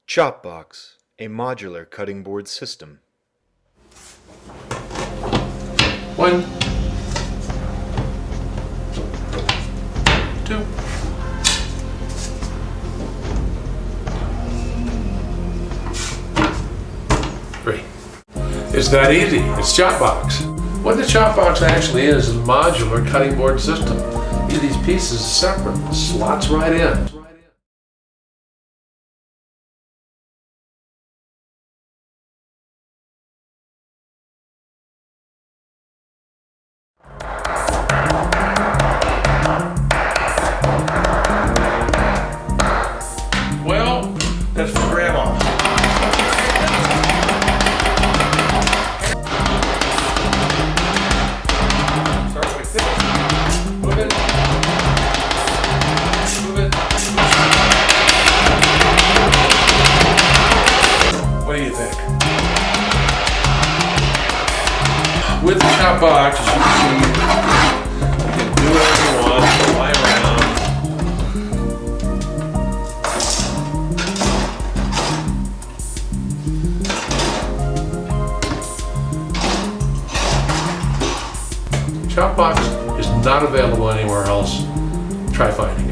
Chopbox, a modular cutting board system. One, two, three. It's that easy. It's Chopbox. What the Chopbox actually is a modular cutting board system. Each of these pieces is separate, slots right in. Well, that's for Grandma. Start like this. Move it. Move it. What do you think? With the Chopbox, as you can see, you can do whatever you want, fly around. Chopbox is not available anywhere else. Try finding it.